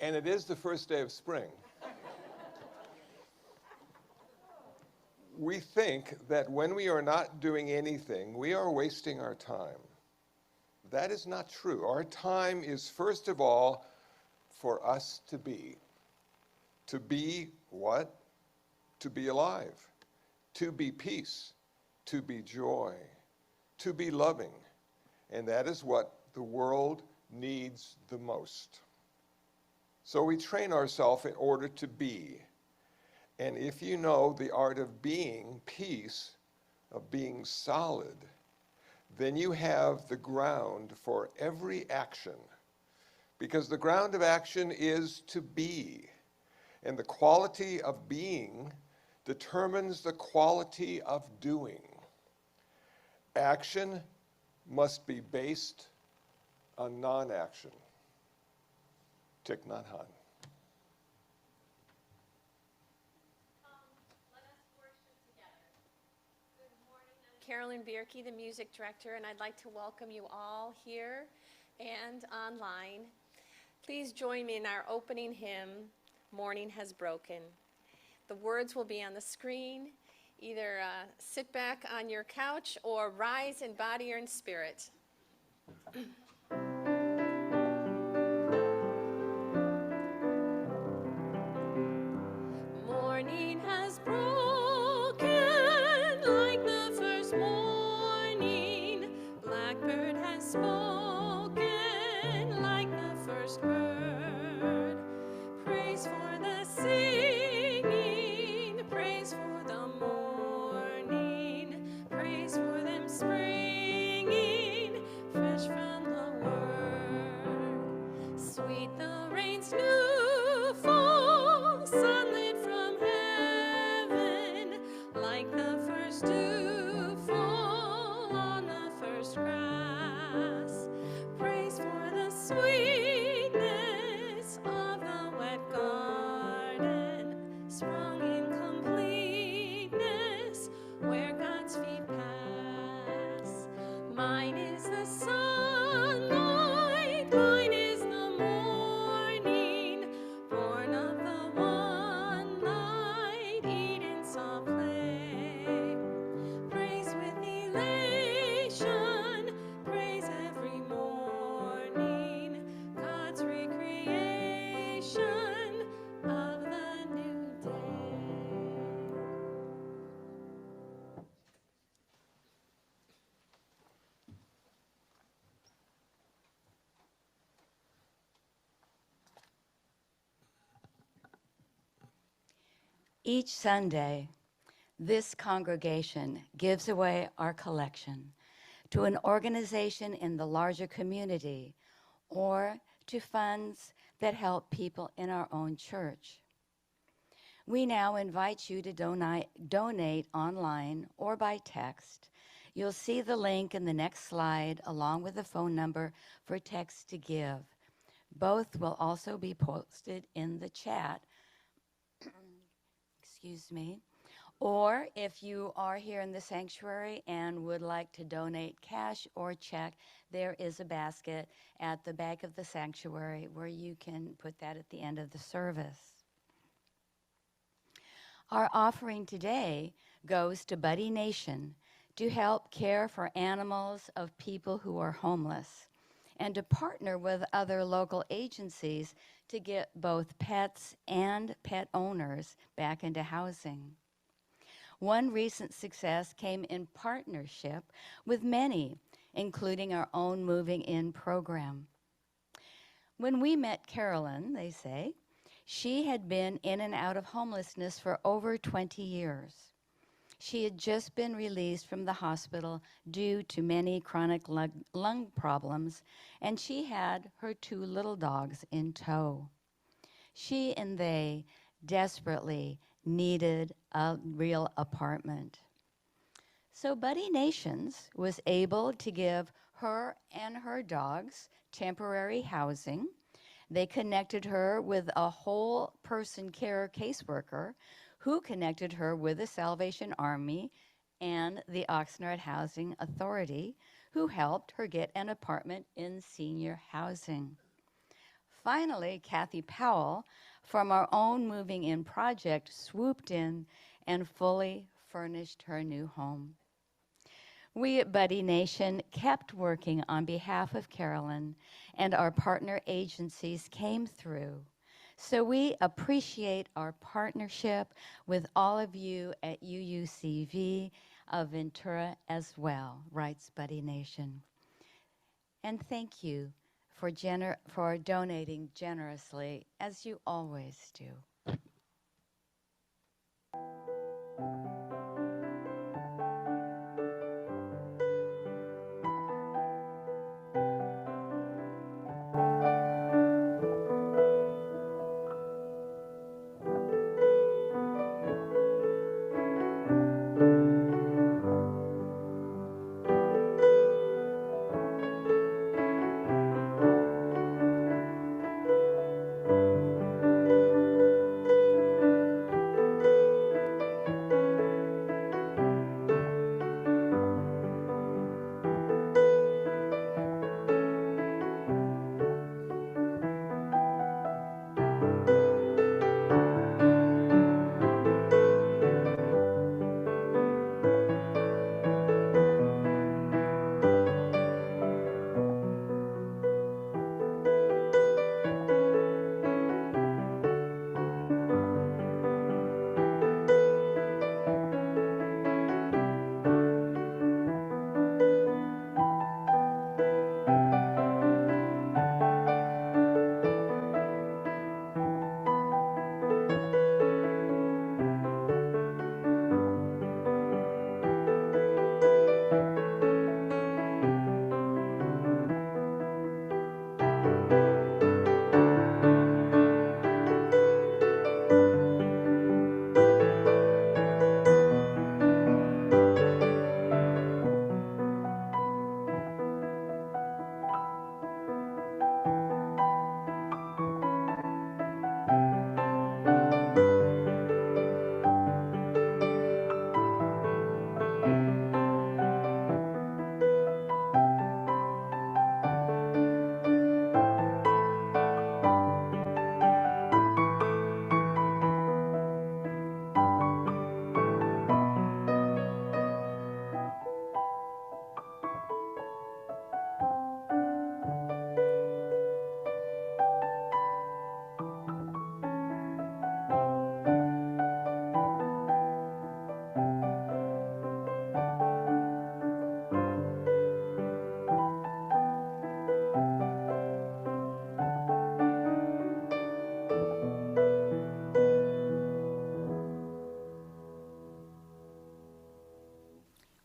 And it is the first day of spring. We think that when we are not doing anything, we are wasting our time. That is not true. Our time is, first of all, for us to be. To be what? To be alive. To be peace. To be joy. To be loving. And that is what the world needs the most. So we train ourselves in order to be. And if you know the art of being peace, of being solid, then you have the ground for every action. Because the ground of action is to be. And the quality of being determines the quality of doing. Action must be based on non-action. Thich Nhat Hanh. Carolyn Bierke, the music director, and I'd like to welcome you all here and online. Please join me in our opening hymn, Morning Has Broken. The words will be on the screen. Either sit back on your couch or rise in body or in spirit. Morning has broken like the first morning. Blackbird has spoken like the first bird. Praise for the singing, praise for the morning, praise for them springing fresh from the word. Sweet the rain's new fall, sunlit from heaven, like the first dew fall on the first grass. Praise for the sweetness of the wet garden, sprung in completeness where God's feet pass. Mine is the sunlight, mine is the morning, born of the one light Eden saw play. Praise with elation, praise every morning, God's recreation of the new day. Each Sunday, this congregation gives away our collection to an organization in the larger community or to funds that help people in our own church. We now invite you to donate online or by text. You'll see the link in the next slide along with the phone number for text to give. Both will also be posted in the chat. Excuse me. Or if you are here in the sanctuary and would like to donate cash or check, there is a basket at the back of the sanctuary where you can put that at the end of the service. Our offering today goes to Buddy Nation to help care for animals of people who are homeless and to partner with other local agencies to get both pets and pet owners back into housing. One recent success came in partnership with many, including our own Moving In program. When we met Carolyn, they say, she had been in and out of homelessness for over 20 years. She had just been released from the hospital due to many chronic lung problems, and she had her 2 little dogs in tow. She and they desperately needed a real apartment. So Buddy Nations was able to give her and her dogs temporary housing. They connected her with a whole person care caseworker who connected her with the Salvation Army and the Oxnard Housing Authority, who helped her get an apartment in senior housing. Finally, Kathy Powell from our own Moving In project swooped in and fully furnished her new home. We at Buddy Nation kept working on behalf of Carolyn, and our partner agencies came through. So we appreciate our partnership with all of you at UUCV of Ventura as well, writes Buddy Nation. And thank you for donating generously, as you always do.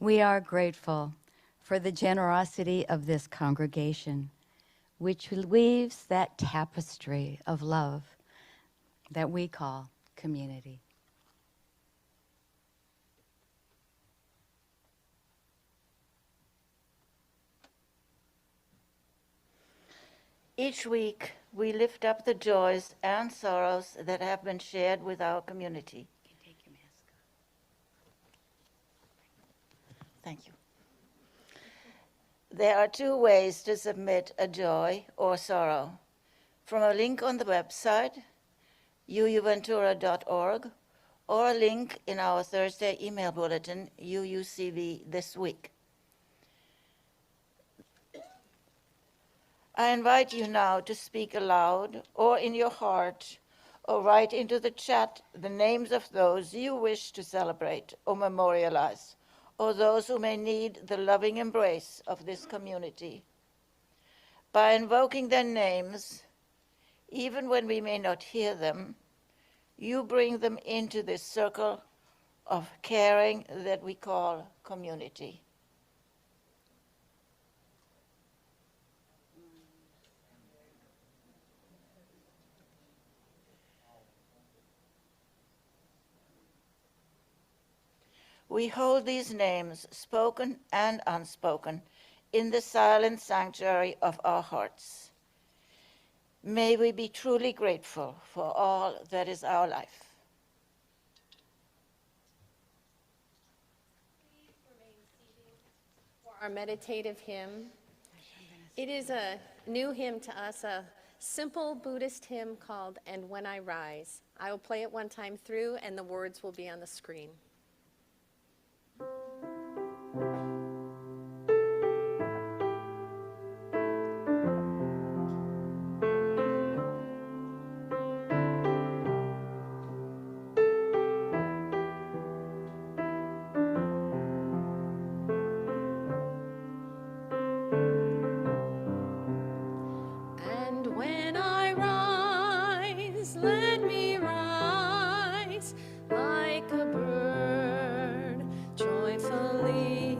We are grateful for the generosity of this congregation, which weaves that tapestry of love that we call community. Each week, we lift up the joys and sorrows that have been shared with our community. Thank you. There are two ways to submit a joy or sorrow. From a link on the website, uuventura.org, or a link in our Thursday email bulletin, UUCV This Week. I invite you now to speak aloud or in your heart or write into the chat the names of those you wish to celebrate or memorialize, or those who may need the loving embrace of this community. By invoking their names, even when we may not hear them, you bring them into this circle of caring that we call community. We hold these names, spoken and unspoken, in the silent sanctuary of our hearts. May we be truly grateful for all that is our life. Please remain seated for our meditative hymn. It is a new hymn to us, a simple Buddhist hymn called And When I Rise. I will play it one time through, and the words will be on the screen. And when I rise, let me rise like a bird joyfully.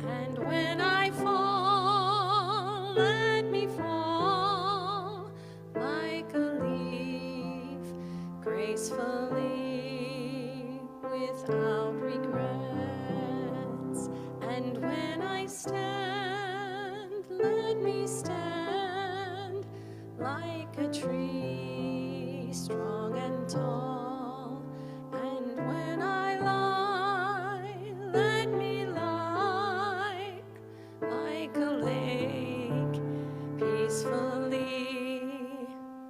And when I fall, let me fall like a leaf gracefully without regrets. And when I stand, let me stand like a tree, strong and tall. And when I lie, let me lie like a lake, peacefully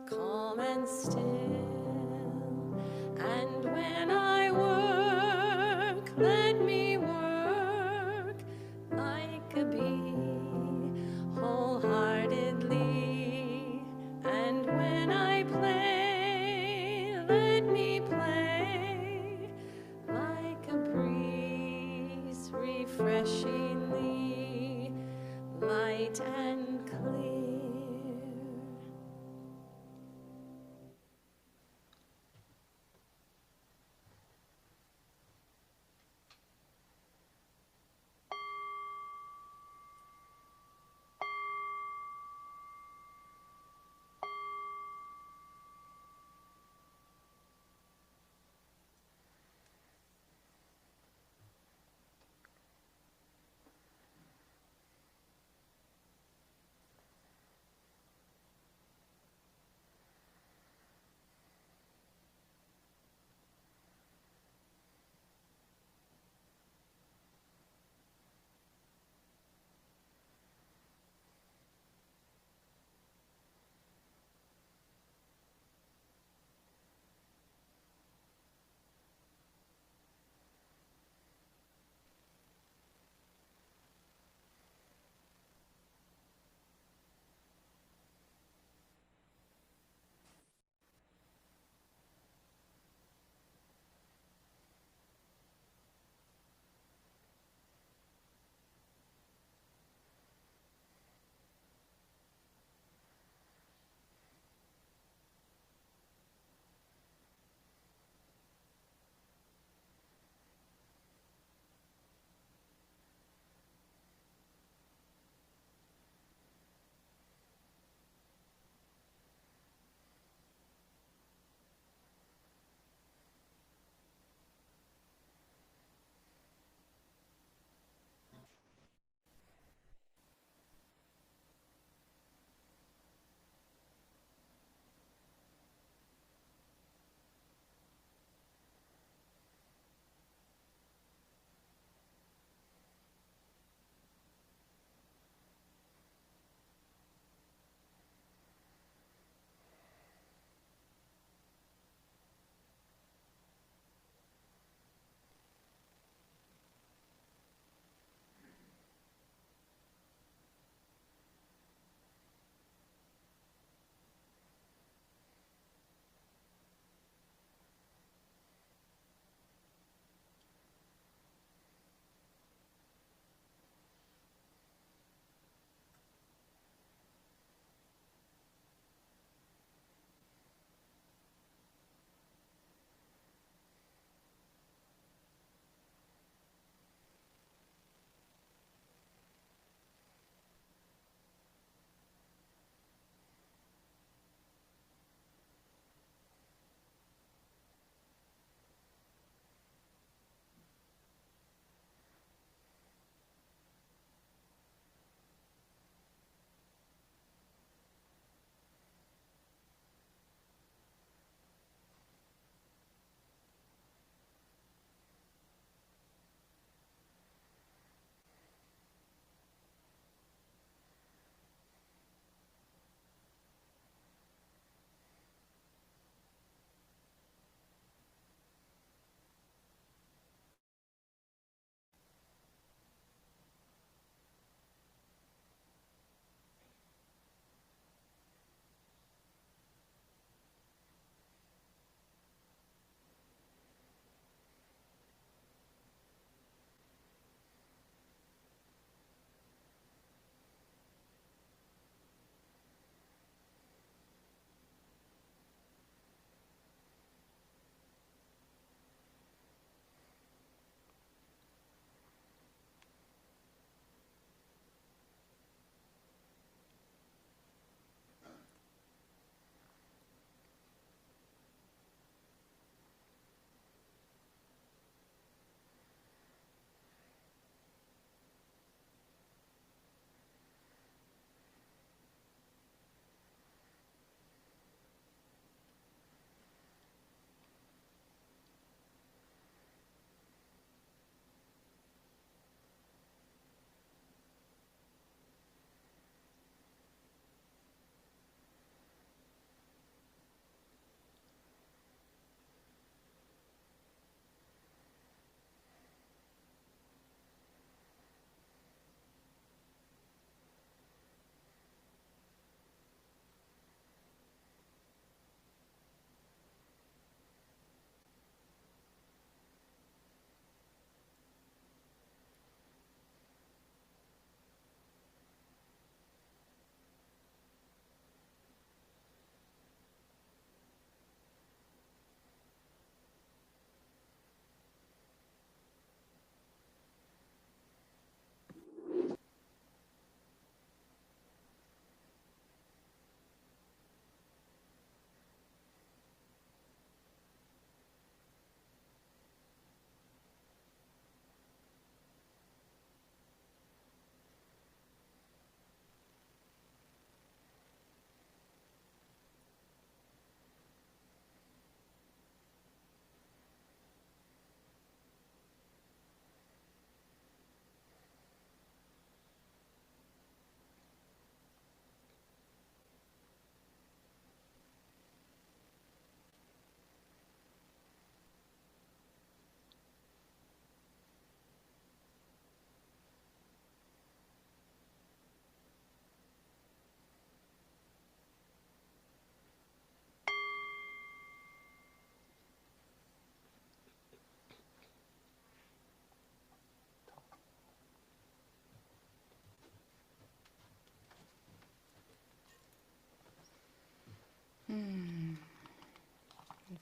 calm and still. And when I work, let me work like a bee, wholeheartedly. And when I play, let me play like a breeze, refreshingly light and clear.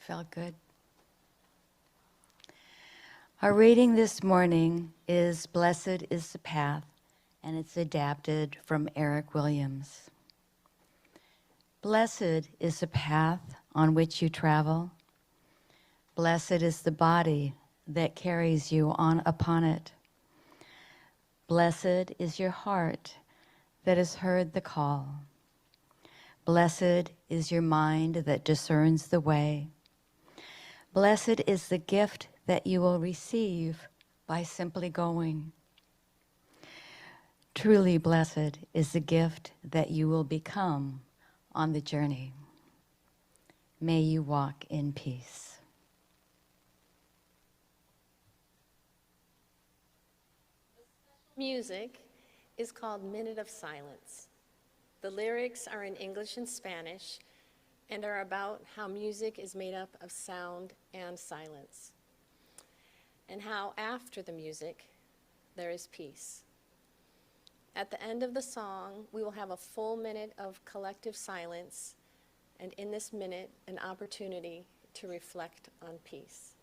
felt good. Our reading this morning is Blessed is the Path, and it's adapted from Eric Williams. Blessed is the path on which you travel. Blessed is the body that carries you on upon it. Blessed is your heart that has heard the call. Blessed is your mind that discerns the way. Blessed is the gift that you will receive by simply going. Truly blessed is the gift that you will become on the journey. May you walk in peace. Music is called Minute of Silence. The lyrics are in English and Spanish and are about how music is made up of sound and silence, and how after the music there is peace. At the end of the song, we will have a full minute of collective silence, and in this minute, an opportunity to reflect on peace.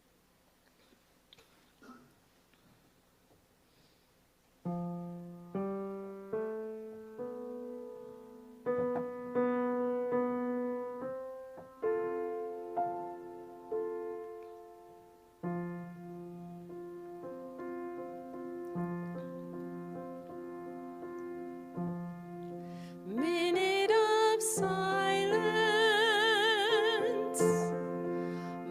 Minute of silence,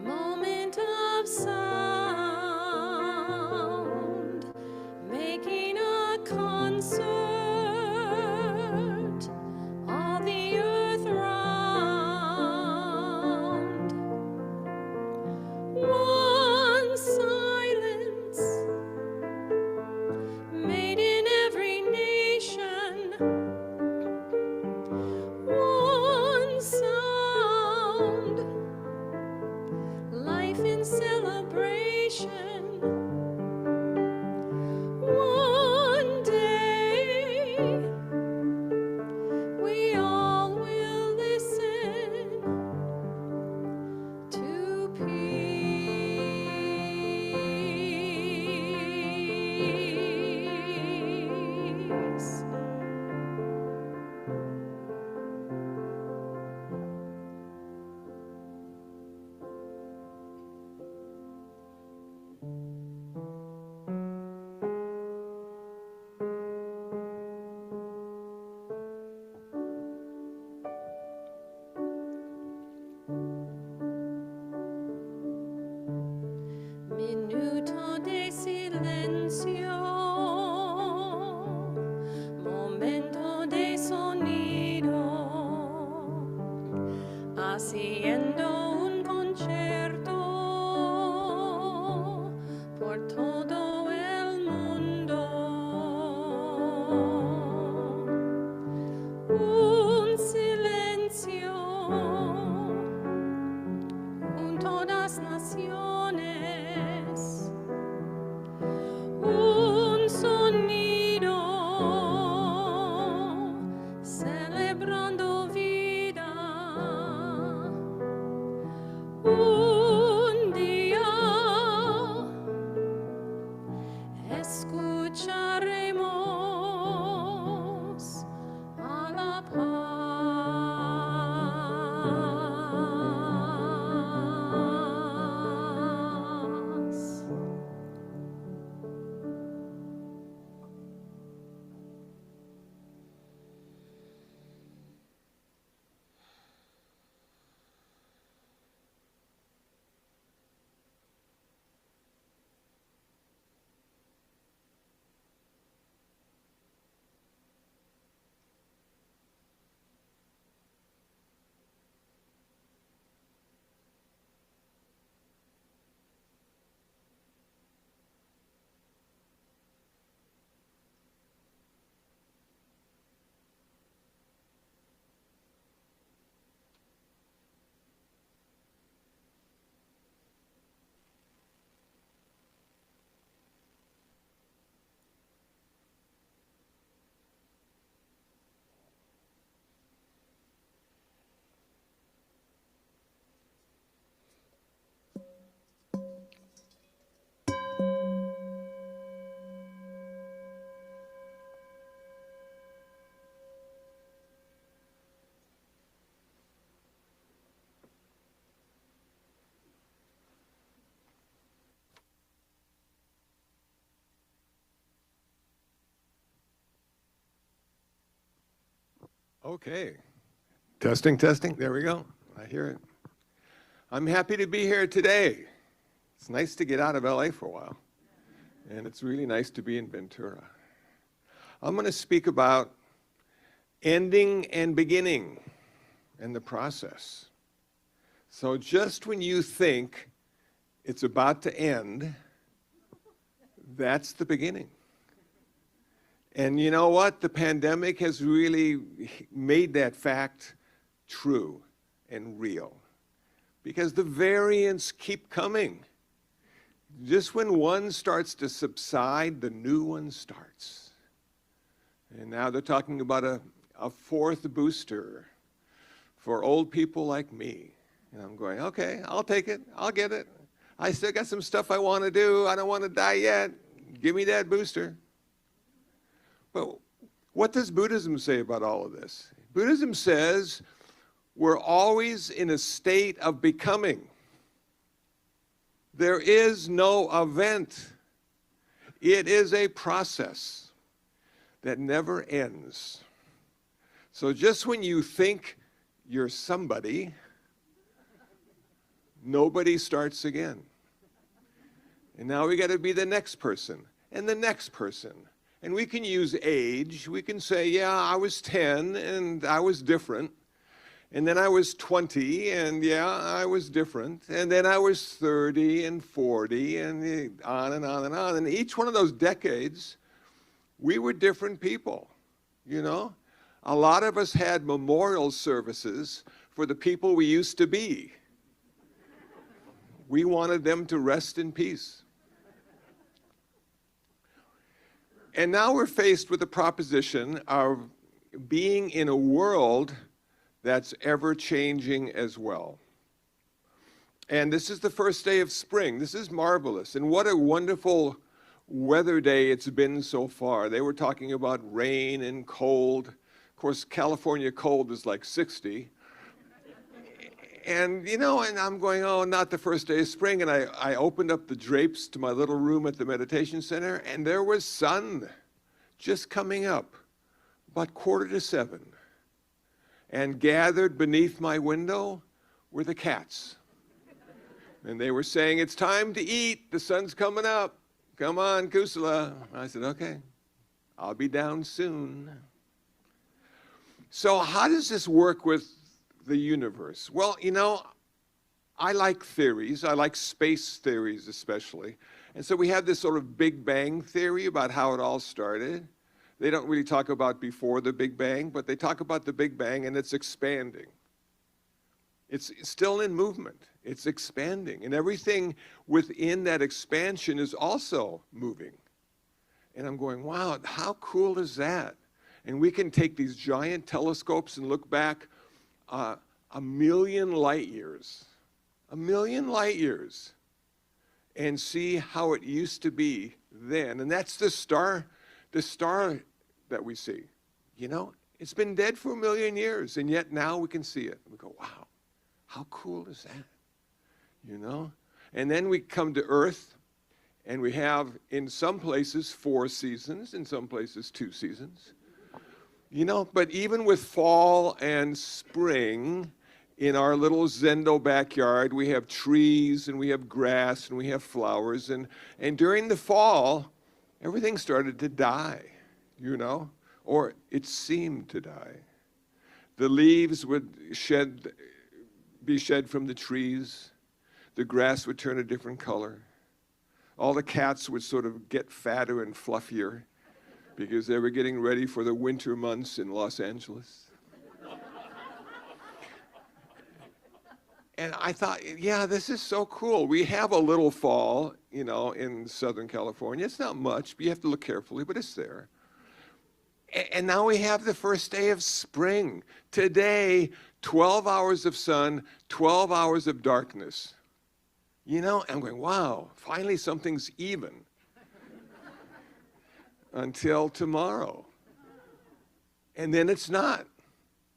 moment of sound, making a concert, all the earth round. One silence, made in every nation. One sound, life in celebration. One day, we all will listen to peace. Minuto de silencio, momento de sonido, haciendo un concierto por todo el mundo. Un silencio junto a las naciones, un sonido celebrando vida, un día escucharemos a la paz. Okay. Testing, testing. There we go. I hear it. I'm happy to be here today. It's nice to get out of LA for a while. And it's really nice to be in Ventura. I'm going to speak about ending and beginning and the process. So just when you think it's about to end, that's the beginning. And you know what? The pandemic has really made that fact true and real, because the variants keep coming. Just when one starts to subside, the new one starts. And now they're talking about a fourth booster for old people like me. And I'm going, okay, I'll take it, I'll get it. I still got some stuff I want to do. I don't want to die yet. Give me that booster. But what does Buddhism say about all of this? Buddhism says we're always in a state of becoming. There is no event. It is a process that never ends. So just when you think you're somebody, nobody starts again. And now we got to be the next person and the next person. And we can use age. We can say, yeah, I was 10 and I was different. And then I was 20 and yeah, I was different. And then I was 30 and 40 and on and on and on. And each one of those decades, we were different people, you know? A lot of us had memorial services for the people we used to be. We wanted them to rest in peace. And now we're faced with the proposition of being in a world that's ever-changing as well. And this is the first day of spring. This is marvelous. And what a wonderful weather day it's been so far. They were talking about rain and cold. Of course, California cold is like 60. And, you know, and I'm going, oh, not the first day of spring. And I opened up the drapes to my little room at the meditation center, and there was sun just coming up, about 6:45. And gathered beneath my window were the cats. And they were saying, it's time to eat. The sun's coming up. Come on, Kusala. I said, okay, I'll be down soon. So how does this work with the universe? Well, you know, I like theories. I like space theories especially. And so we have this sort of Big Bang theory about how it all started. They don't really talk about before the Big Bang, but they talk about the Big Bang and it's expanding. It's still in movement. It's expanding. And everything within that expansion is also moving. And I'm going, wow, how cool is that? And we can take these giant telescopes and look back 1,000,000 light years, 1,000,000 light years, and see how it used to be then. And that's the star that we see. You know, it's been dead for 1,000,000 years, and yet now we can see it. We go, wow, how cool is that? You know? And then we come to Earth, and we have, in some places, 4 seasons, in some places, 2 seasons. You know, but even with fall and spring, in our little Zendo backyard, we have trees, and we have grass, and we have flowers, and during the fall, everything started to die, you know, or it seemed to die. The leaves would be shed from the trees. The grass would turn a different color. All the cats would sort of get fatter and fluffier because they were getting ready for the winter months in Los Angeles. And I thought, yeah, this is so cool. We have a little fall, you know, in Southern California. It's not much, but you have to look carefully, but it's there. And now we have the first day of spring. Today, 12 hours of sun, 12 hours of darkness. You know, I'm going, wow, finally something's even. Until tomorrow. And then it's not.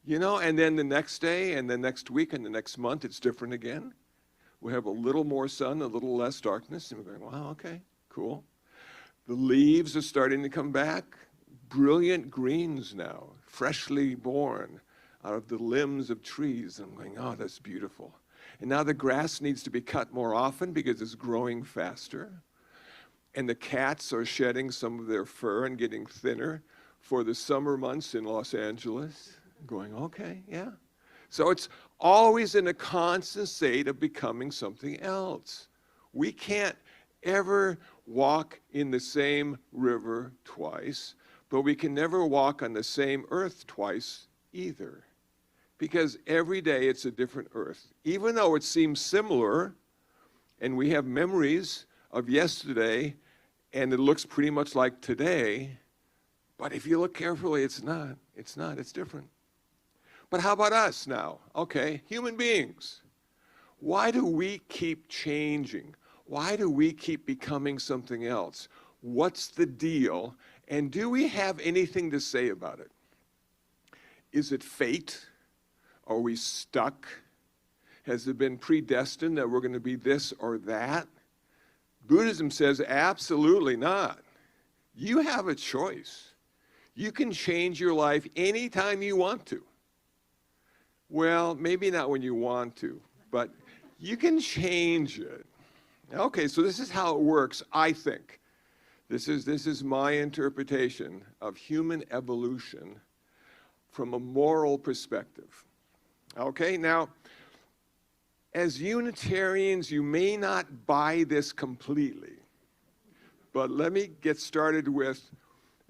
You know, and then the next day, and the next week, and the next month, it's different again. We have a little more sun, a little less darkness, and we're going, wow, okay, cool. The leaves are starting to come back. brilliant greens now, freshly born out of the limbs of trees. And I'm going, oh, that's beautiful. And now the grass needs to be cut more often because it's growing faster. And the cats are shedding some of their fur and getting thinner for the summer months in Los Angeles. Going, okay, yeah. So it's always in a constant state of becoming something else. We can't ever walk in the same river twice, but we can never walk on the same earth twice either. Because every day it's a different earth. Even though it seems similar, and we have memories of yesterday, and it looks pretty much like today, but if you look carefully, it's not, it's different. But how about us now? Okay, human beings. Why do we keep changing? Why do we keep becoming something else? What's the deal? And do we have anything to say about it? Is it fate? Are we stuck? Has it been predestined that we're going to be this or that? Buddhism says absolutely not. You have a choice. You can change your life anytime you want to. Well, maybe not when you want to, but you can change it. Okay, so this is how it works, I think. This is my interpretation of human evolution from a moral perspective. Okay, now, as Unitarians, you may not buy this completely, but let me get started with,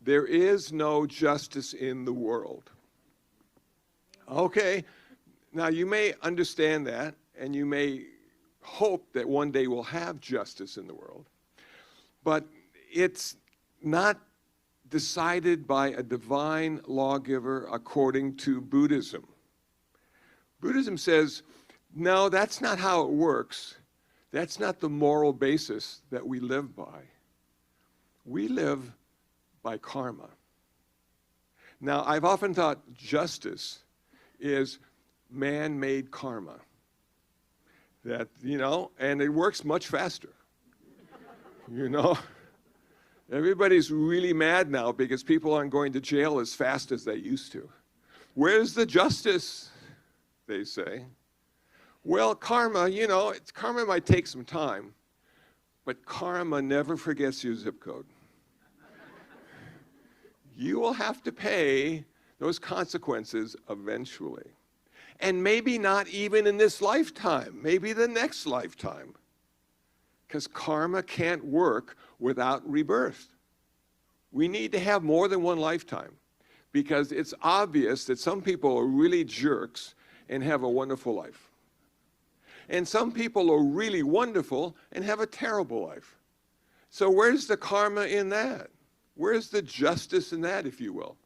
there is no justice in the world. Okay, now you may understand that, and you may hope that one day we'll have justice in the world, but it's not decided by a divine lawgiver according to Buddhism. Buddhism says, no, that's not how it works. That's not the moral basis that we live by. We live by karma. Now, I've often thought justice is man-made karma. That, and it works much faster. Everybody's really mad now because people aren't going to jail as fast as they used to. Where's the justice, they say. Well, karma, karma might take some time, but karma never forgets your zip code. You will have to pay those consequences eventually. And maybe not even in this lifetime, maybe the next lifetime. Because karma can't work without rebirth. We need to have more than one lifetime, because it's obvious that some people are really jerks and have a wonderful life. And some people are really wonderful and have a terrible life. So where's the karma in that? Where's the justice in that, if you will?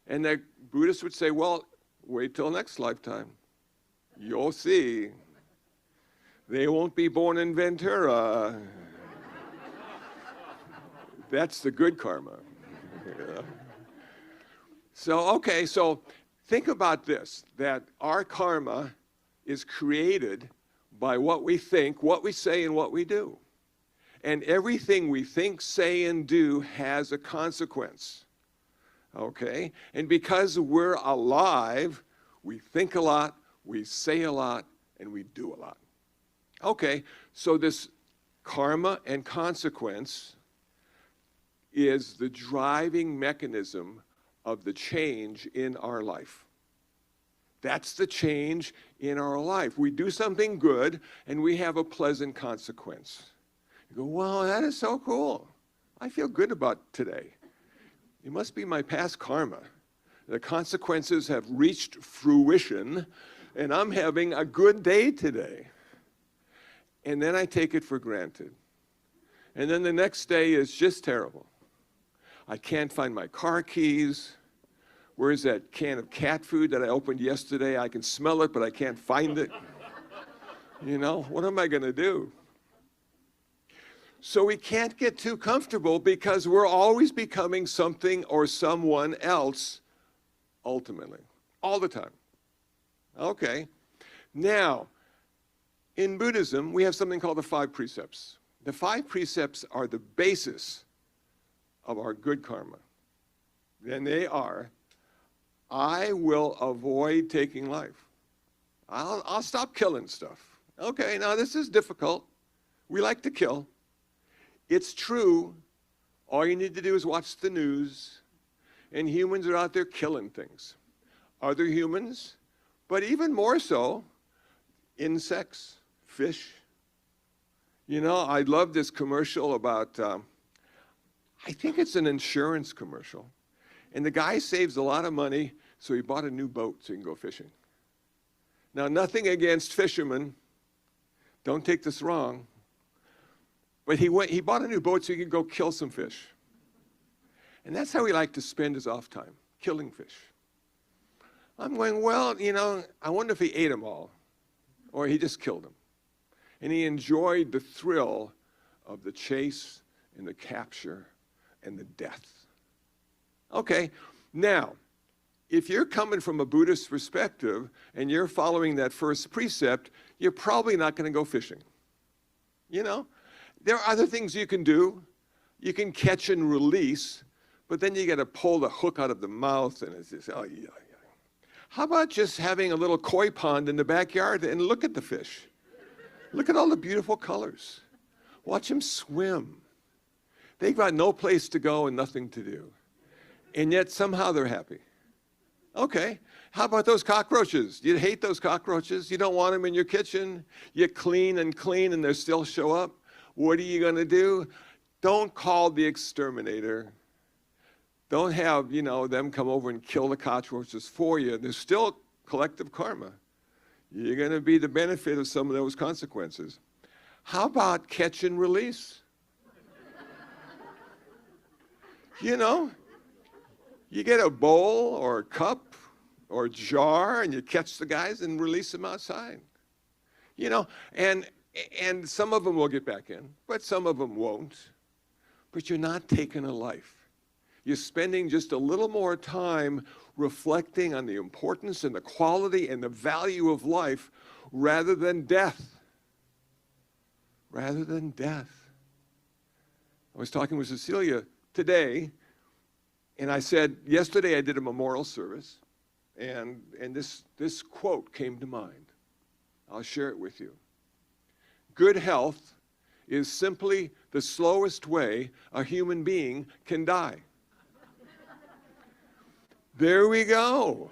And the Buddhists would say, well, wait till next lifetime. You'll see. They won't be born in Ventura. That's the good karma. Yeah. So think about this, that our karma is created by what we think, what we say, and what we do. And everything we think, say, and do has a consequence. Okay? And because we're alive, we think a lot, we say a lot, and we do a lot. Okay, so this karma and consequence is the driving mechanism of the change in our life. That's the change in our life. We do something good, and we have a pleasant consequence. You go, wow, that is so cool. I feel good about today. It must be my past karma. The consequences have reached fruition, and I'm having a good day today. And then I take it for granted. And then the next day is just terrible. I can't find my car keys. Where's that can of cat food that I opened yesterday? I can smell it, but I can't find it. What am I going to do? So we can't get too comfortable because we're always becoming something or someone else, ultimately, all the time. Okay. Now, in Buddhism, we have something called the 5 precepts. The 5 precepts are the basis of our good karma. than they are, I will avoid taking life. I'll stop killing stuff. Okay, now this is difficult. We like to kill. It's true. All you need to do is watch the news, and humans are out there killing things. Other humans, but even more so, insects, fish. You know, I love this commercial about, I think it's an insurance commercial. And the guy saves a lot of money, so he bought a new boat so he can go fishing. Now, nothing against fishermen. Don't take this wrong. But he bought a new boat so he could go kill some fish. And that's how he liked to spend his off time, killing fish. I'm going, well, you know, I wonder if he ate them all, or he just killed them. And he enjoyed the thrill of the chase and the capture and the death. Okay, now, if you're coming from a Buddhist perspective and you're following that first precept, you're probably not going to go fishing. You know, there are other things you can do. You can catch and release, but then you got to pull the hook out of the mouth, and it's just, oh, yeah. How about just having a little koi pond in the backyard and look at the fish? Look at all the beautiful colors. Watch them swim. They've got no place to go and nothing to do. And yet somehow they're happy. Okay, how about those cockroaches? You hate those cockroaches? You don't want them in your kitchen? You clean and they still show up? What are you going to do? Don't call the exterminator. Don't have, you know, them come over and kill the cockroaches for you. There's still collective karma. You're going to be the benefit of some of those consequences. How about catch and release? You know, you get a bowl or a cup or a jar and you catch the guys and release them outside. You know, and some of them will get back in, but some of them won't. But you're not taking a life. You're spending just a little more time reflecting on the importance and the quality and the value of life rather than death. Rather than death. I was talking with Celia today, and I said, yesterday I did a memorial service, and this quote came to mind. I'll share it with you. Good health is simply the slowest way a human being can die. There we go.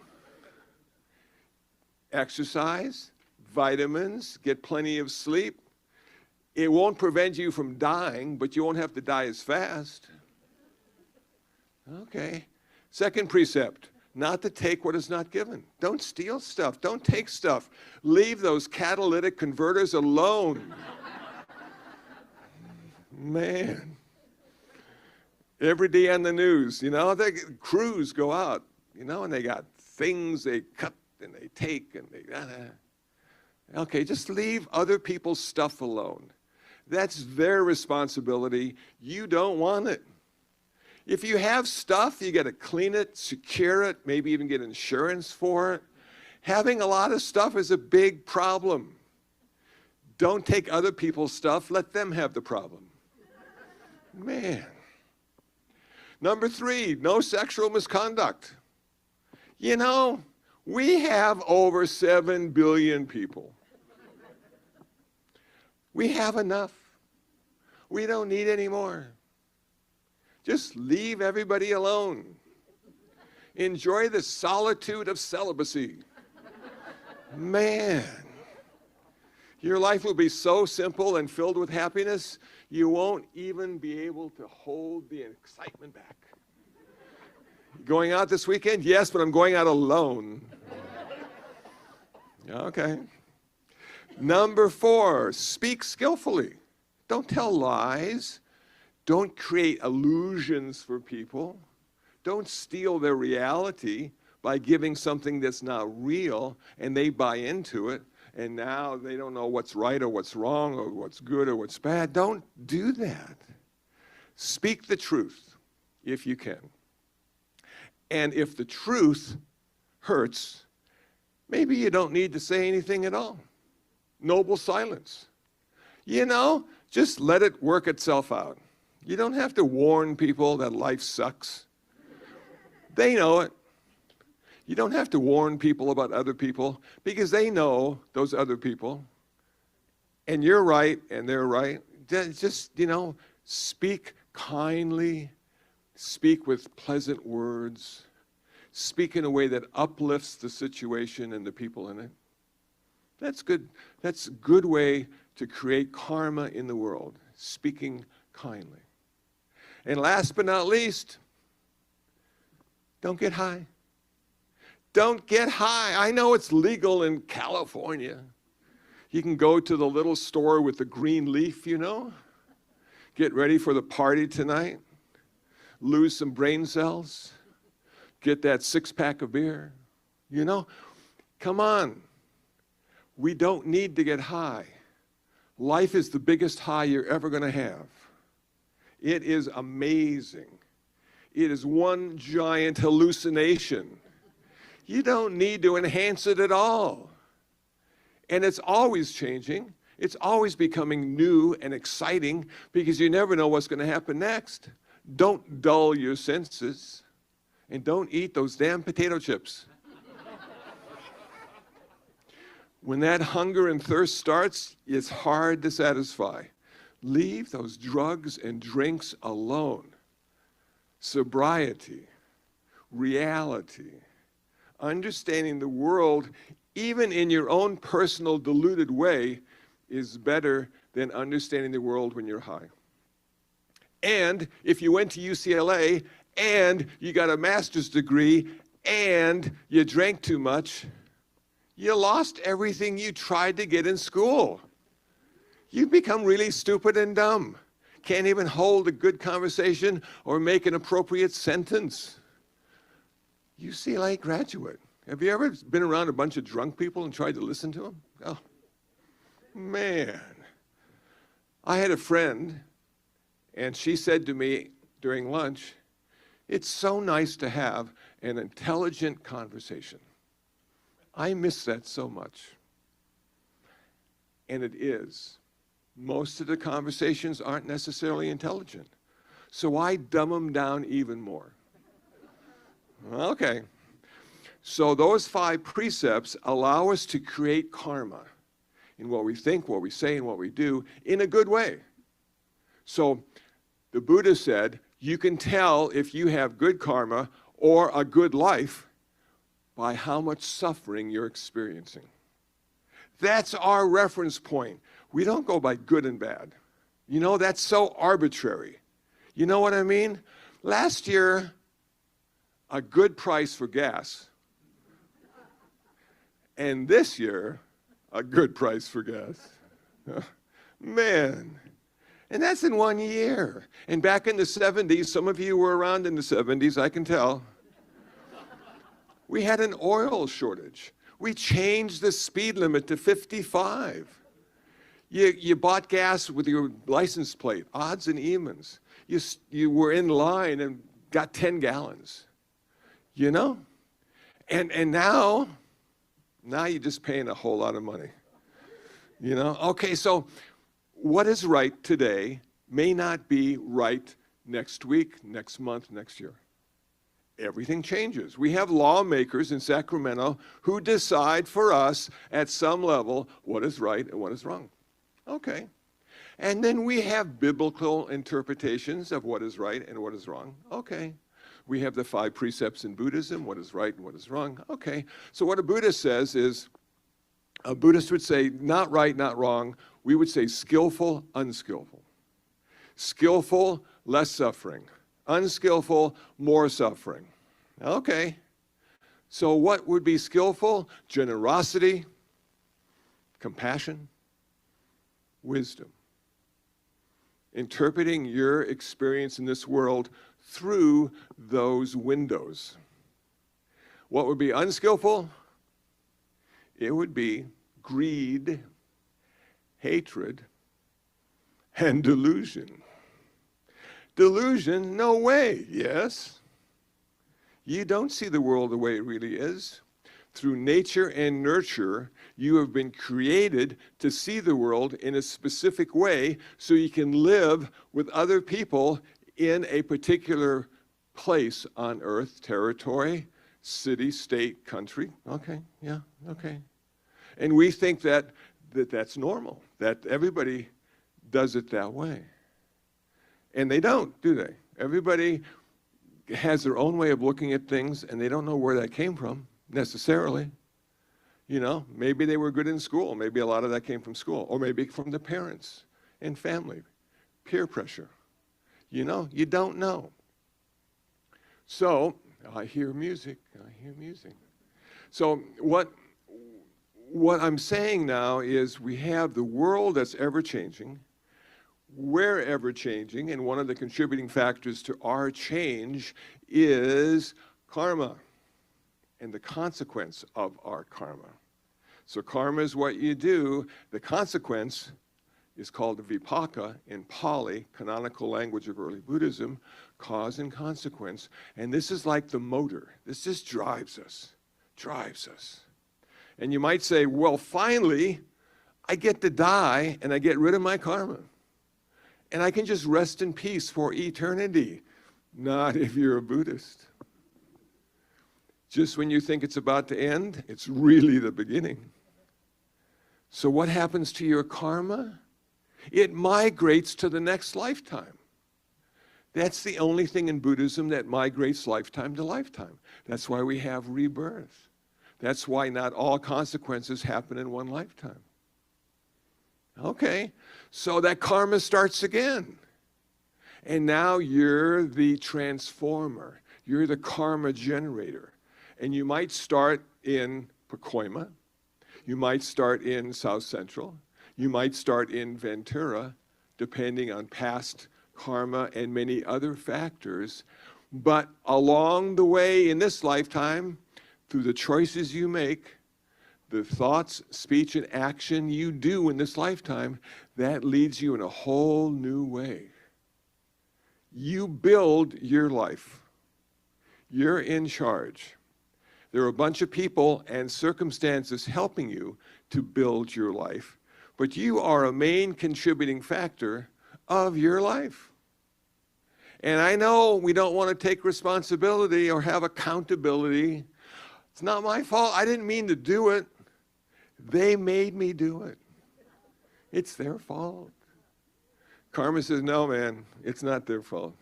Exercise, vitamins, get plenty of sleep. It won't prevent you from dying, but you won't have to die as fast. Okay. Second precept, not to take what is not given. Don't steal stuff. Don't take stuff. Leave those catalytic converters alone. Man. Every day on the news, you know, the crews go out, you know, and they got things they cut and they take and they, okay, just leave other people's stuff alone. That's their responsibility. You don't want it. If you have stuff, you got to clean it, secure it, maybe even get insurance for it. Having a lot of stuff is a big problem. Don't take other people's stuff. Let them have the problem. Man. Number 3, no sexual misconduct. You know, we have over 7 billion people. We have enough. We don't need any more. Just leave everybody alone. Enjoy the solitude of celibacy. Man, your life will be so simple and filled with happiness, you won't even be able to hold the excitement back. Going out this weekend? Yes, but I'm going out alone. Okay. Number 4, speak skillfully. Don't tell lies. Don't create illusions for people. Don't steal their reality by giving something that's not real and they buy into it and now they don't know what's right or what's wrong or what's good or what's bad. Don't do that. Speak the truth if you can. And if the truth hurts, maybe you don't need to say anything at all. Noble silence. You know, just let it work itself out. You don't have to warn people that life sucks. They know it. You don't have to warn people about other people because they know those other people. And you're right and they're right. Just, speak kindly, speak with pleasant words, speak in a way that uplifts the situation and the people in it. That's good. That's a good way to create karma in the world, speaking kindly. And last but not least, don't get high. Don't get high. I know it's legal in California. You can go to the little store with the green leaf, Get ready for the party tonight. Lose some brain cells. Get that 6-pack of beer. Come on. We don't need to get high. Life is the biggest high you're ever going to have. It is amazing. It is one giant hallucination. You don't need to enhance it at all. And it's always changing. It's always becoming new and exciting because you never know what's going to happen next. Don't dull your senses. And don't eat those damn potato chips. When that hunger and thirst starts, it's hard to satisfy. Leave those drugs and drinks alone. Sobriety, reality, understanding the world, even in your own personal deluded way, is better than understanding the world when you're high. And if you went to UCLA and you got a master's degree and you drank too much, you lost everything you tried to get in school. You become really stupid and dumb. Can't even hold a good conversation or make an appropriate sentence. UCLA graduate. Have you ever been around a bunch of drunk people and tried to listen to them? Oh, man. I had a friend, and she said to me during lunch, "It's so nice to have an intelligent conversation." I miss that so much. And it is. Most of the conversations aren't necessarily intelligent. So I dumb them down even more. Okay. So those 5 precepts allow us to create karma in what we think, what we say, and what we do in a good way. So the Buddha said, you can tell if you have good karma or a good life by how much suffering you're experiencing. That's our reference point. We don't go by good and bad. That's so arbitrary. You know what I mean? Last year, a good price for gas. And this year, a good price for gas. Man. And that's in 1 year. And back in the 70s, some of you were around in the 70s, I can tell. We had an oil shortage. We changed the speed limit to 55. You bought gas with your license plate, odds and evens. You were in line and got 10 gallons. And now you're just paying a whole lot of money. Okay, so what is right today may not be right next week, next month, next year. Everything changes. We have lawmakers in Sacramento who decide for us at some level what is right and what is wrong. Okay. And then we have biblical interpretations of what is right and what is wrong. Okay. We have the 5 precepts in Buddhism, what is right and what is wrong. Okay. So what a Buddhist says is, a Buddhist would say not right, not wrong. We would say skillful, unskillful. Skillful, less suffering. Unskillful, more suffering. Okay. So what would be skillful? Generosity, compassion, wisdom. Interpreting your experience in this world through those windows. What would be unskillful? It would be greed, hatred, and delusion. Delusion, no way, yes. You don't see the world the way it really is. Through nature and nurture, you have been created to see the world in a specific way so you can live with other people in a particular place on earth, territory, city, state, country. Okay, yeah, okay. And we think that that's normal, that everybody does it that way. And they don't, do they? Everybody has their own way of looking at things, and they don't know where that came from, necessarily. You know, maybe they were good in school. Maybe a lot of that came from school. Or maybe from the parents and family. Peer pressure. You know, you don't know. So, I hear music. So what I'm saying now is we have the world that's ever-changing. We're ever-changing, and one of the contributing factors to our change is karma and the consequence of our karma. So karma is what you do. The consequence is called the vipaka in Pali, canonical language of early Buddhism, cause and consequence. And this is like the motor. This just drives us. And you might say, well, finally, I get to die and I get rid of my karma. And I can just rest in peace for eternity. Not if you're a Buddhist. Just when you think it's about to end, it's really the beginning. So what happens to your karma? It migrates to the next lifetime. That's the only thing in Buddhism that migrates lifetime to lifetime. That's why we have rebirth. That's why not all consequences happen in one lifetime. Okay, so that karma starts again. And now you're the transformer. You're the karma generator. And you might start in Pacoima. You might start in South Central. You might start in Ventura, depending on past karma and many other factors. But along the way in this lifetime, through the choices you make, the thoughts, speech, and action you do in this lifetime, that leads you in a whole new way. You build your life. You're in charge. There are a bunch of people and circumstances helping you to build your life, but you are a main contributing factor of your life. And I know we don't want to take responsibility or have accountability. It's not my fault. I didn't mean to do it. They made me do it. It's their fault. Karma says, no, man, it's not their fault.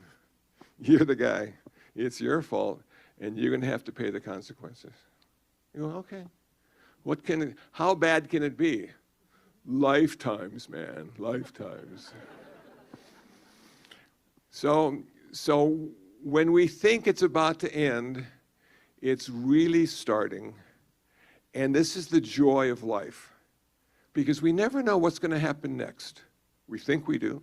You're the guy. It's your fault, and you're going to have to pay the consequences. You go, okay. How bad can it be? Lifetimes, man, lifetimes. So when we think it's about to end, it's really starting. And this is the joy of life, because we never know what's going to happen next. We think we do.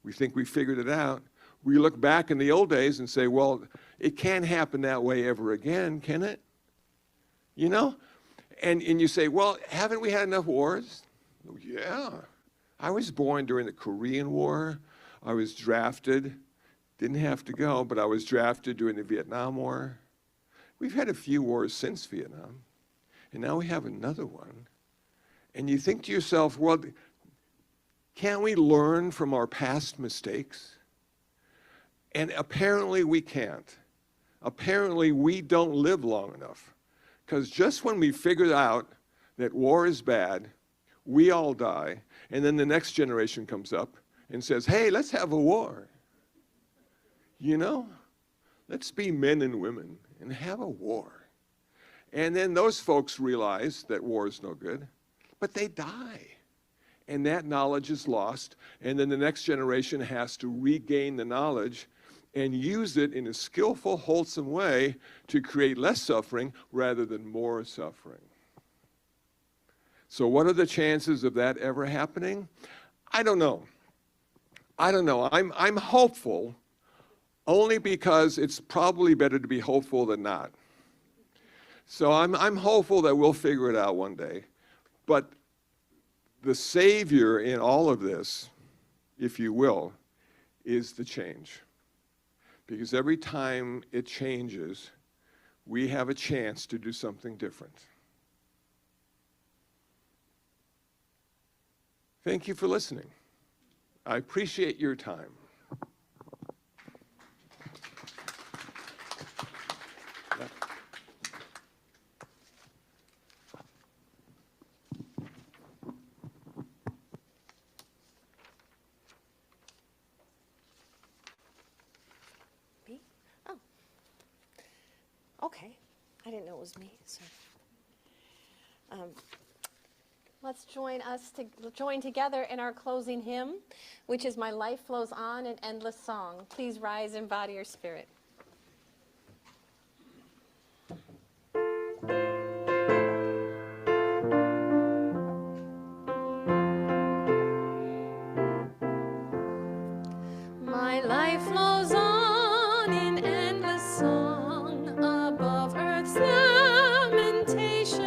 We think we figured it out. We look back in the old days and say, well, it can't happen that way ever again, can it? You know? And you say, well, haven't we had enough wars? Yeah. I was born during the Korean War. I was drafted. Didn't have to go, but I was drafted during the Vietnam War. We've had a few wars since Vietnam. And now we have another one. And you think to yourself, well, can't we learn from our past mistakes? And apparently we can't. Apparently we don't live long enough. Because just when we figured out that war is bad, we all die, and then the next generation comes up and says, hey, let's have a war. You know? Let's be men and women and have a war. And then those folks realize that war is no good, but they die. And that knowledge is lost, and then the next generation has to regain the knowledge and use it in a skillful, wholesome way to create less suffering rather than more suffering. So what are the chances of that ever happening? I don't know. I'm hopeful, only because it's probably better to be hopeful than not. So I'm hopeful that we'll figure it out one day. But the savior in all of this, if you will, is the change. Because every time it changes, we have a chance to do something different. Thank you for listening. I appreciate your time. Okay, I didn't know it was me, so. Let's join together in our closing hymn, which is My Life Flows On, an Endless Song. Please rise in body or spirit. My life flows on in endless song, above earth's lamentation.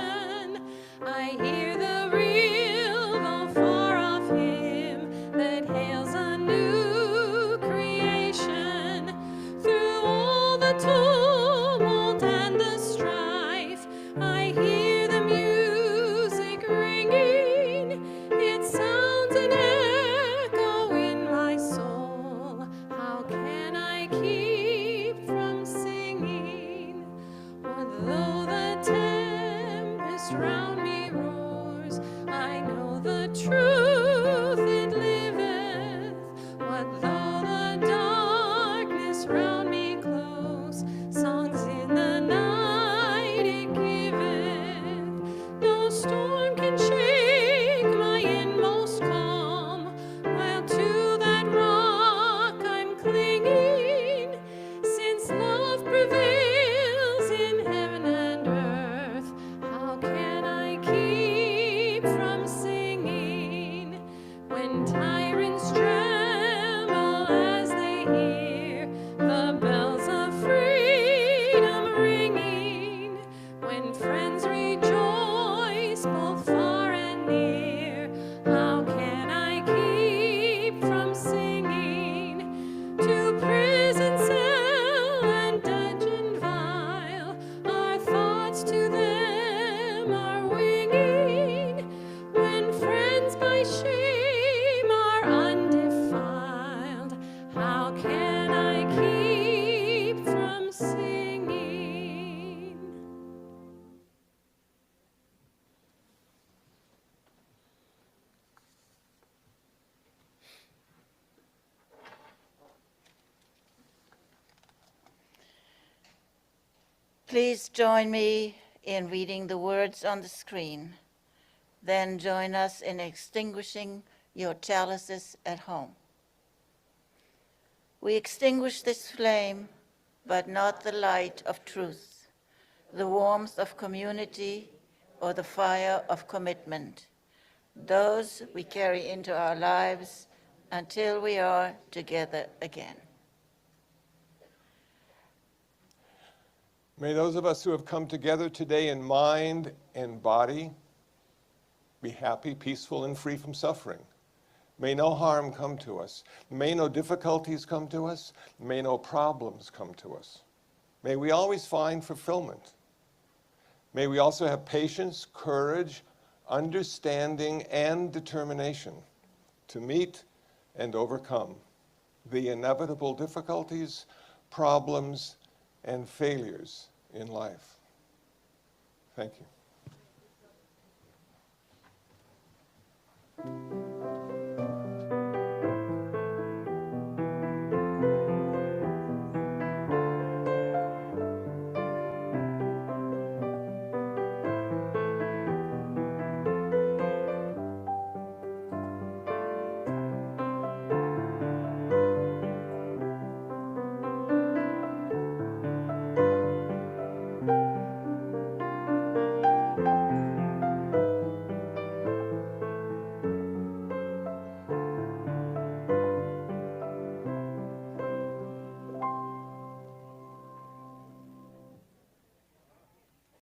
I hear the real, though far off hymn that hails a new creation. Through all the tumult and the strife, I hear the music ringing. It sounds an echo in my soul. How can I keep from singing? For though the tempest round me roars, I know the truth it liveth. What though the darkness round me close, songs in the night it giveth. No storm can shake my inmost calm, while to that rock I'm clinging. Since love prevails in heaven and earth, how can I keep from singing? When tyrants tremble as they hear the bells of freedom ringing, when friends rejoice both far and near, how can I keep from singing? To prison cell and dungeon vile, our thoughts to them are winging. When friends by shame are undefiled, how can I keep from singing? Please join me in reading the words on the screen. Then join us in extinguishing your chalices at home. We extinguish this flame, but not the light of truth, the warmth of community, or the fire of commitment. Those we carry into our lives until we are together again. May those of us who have come together today in mind and body be happy, peaceful, and free from suffering. May no harm come to us. May no difficulties come to us. May no problems come to us. May we always find fulfillment. May we also have patience, courage, understanding, and determination to meet and overcome the inevitable difficulties, problems, and failures in life. Thank you.